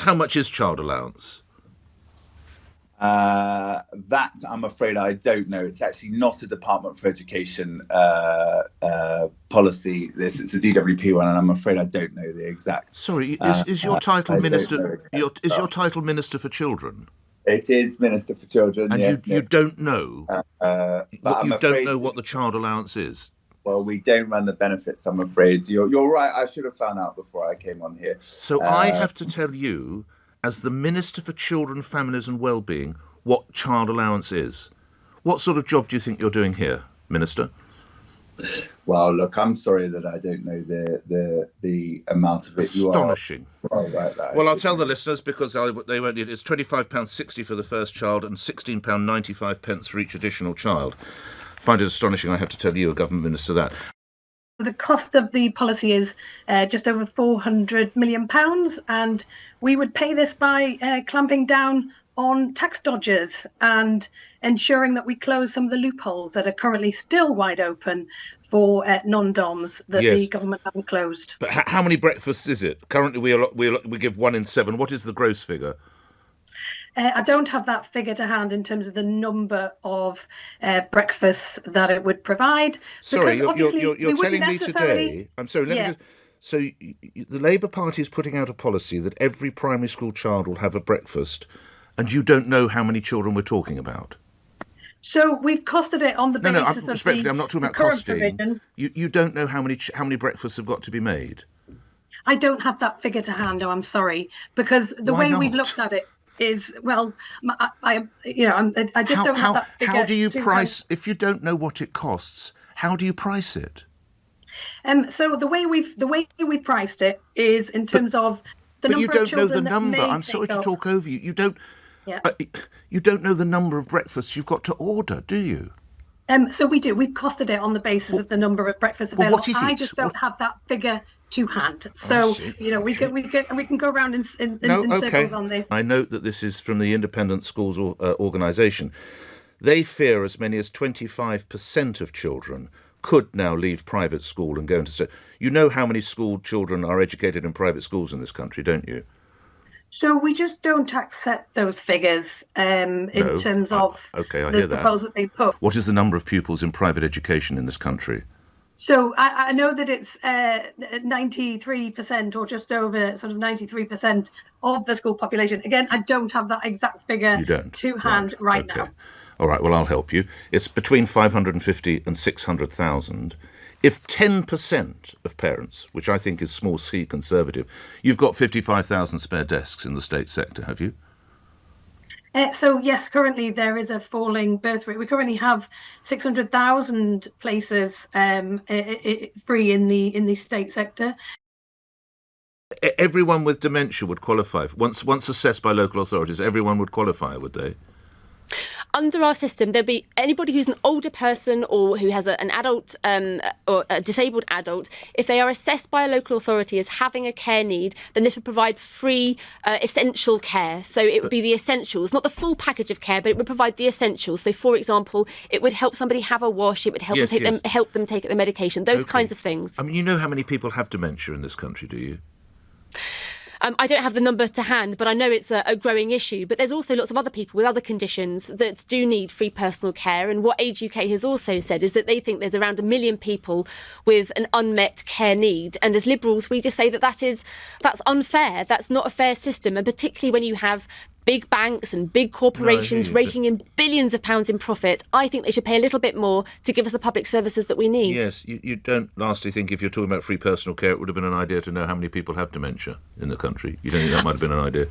how much is child allowance? That I'm afraid I don't know. It's actually not a Department for Education policy. It's a DWP one, and I'm afraid I don't know the exact. Sorry, is your title minister? Is your title Minister for Children? It is Minister for Children. And yes, you don't know. But you don't know what the child allowance is. Well, we don't run the benefits, I'm afraid. You're right. I should have found out before I came on here. So I have to tell you, as the Minister for Children, Families and Wellbeing, what child allowance is. What sort of job do you think you're doing here, Minister? Well, look, I'm sorry that I don't know the amount of it. Astonishing. Well, I'll tell the listeners because they won't need it. It's £25.60 for the first child and £16.95 for each additional child. I find it astonishing I have to tell you, a government minister, that. The cost of the policy is just over £400 million, and we would pay this by clamping down on tax dodgers and ensuring that we close some of the loopholes that are currently still wide open for non-DOMs that the government haven't closed. But how many breakfasts is it? Currently we give 1 in 7. What is the gross figure? I don't have that figure to hand in terms of the number of breakfasts that it would provide. Sorry, you're telling me today... I'm sorry, So the Labour Party is putting out a policy that every primary school child will have a breakfast, and you don't know how many children we're talking about? So we've costed it on the basis of respectfully, I'm not talking about costing. You don't know how many breakfasts have got to be made? I don't have that figure to hand, no, I'm sorry. Because the way we've looked at it is, well, I just don't have that figure. How do you price, if you don't know what it costs, how do you price it? So the way we priced it is in terms of the number of children that may take off. But you don't know the number. I'm sorry to talk over you. You don't. Yeah. You don't know the number of breakfasts you've got to order, do you? So we do. We've costed it on the basis of the number of breakfasts available. What is it? I just don't have that figure to hand. So we can go around in circles on this. I note that this is from the Independent Schools Organisation. They fear as many as 25% of children could now leave private school and go into state. You know how many school children are educated in private schools in this country, don't you? So we just don't accept those figures in terms of I hear the that. proposal that they put. What is the number of pupils in private education in this country? So I know that it's 93% or just over sort of 93% of the school population. Again, I don't have that exact figure to hand right now. All right, well, I'll help you. It's between 550 and 600,000. If 10% of parents, which I think is small c conservative, you've got 55,000 spare desks in the state sector, have you? So yes, currently there is a falling birth rate. We currently have 600,000 places free in the state sector. Everyone with dementia would qualify. Once assessed by local authorities, everyone would qualify, would they? Under our system, there'd be anybody who's an older person or who has an adult or a disabled adult. If they are assessed by a local authority as having a care need, then this would provide free essential care. So it would be the essentials, not the full package of care, but it would provide the essentials. So, for example, it would help somebody have a wash. It would help help them take the medication. Those kinds of things. I mean, you know how many people have dementia in this country, do you? I don't have the number to hand, but I know it's a growing issue. But there's also lots of other people with other conditions that do need free personal care. And what Age UK has also said is that they think there's around 1 million people with an unmet care need. And as Liberals, we just say that's unfair. That's not a fair system. And particularly when you have big banks and big corporations raking in billions of pounds in profit, I think they should pay a little bit more to give us the public services that we need. Yes, you don't lastly think if you're talking about free personal care, it would have been an idea to know how many people have dementia in the country. You don't think that might have been an idea?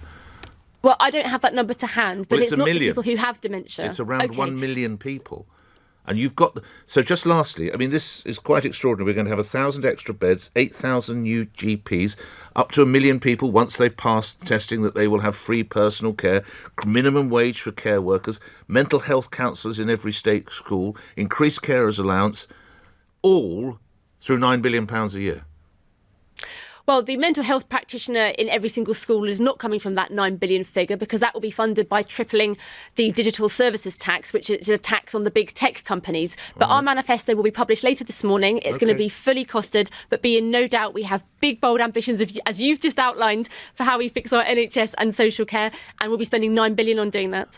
Well, I don't have that number to hand, but it's not just people who have dementia. It's around 1 million people. And you've got... So just lastly, I mean, this is quite extraordinary. We're going to have 1,000 extra beds, 8,000 new GPs, up to 1 million people once they've passed testing that they will have free personal care, minimum wage for care workers, mental health counsellors in every state school, increased carers allowance, all through £9 billion a year. Well, the mental health practitioner in every single school is not coming from that 9 billion figure, because that will be funded by tripling the digital services tax, which is a tax on the big tech companies. But our manifesto will be published later this morning. It's going to be fully costed, but be in no doubt we have big, bold ambitions, as you've just outlined, for how we fix our NHS and social care, and we'll be spending 9 billion on doing that.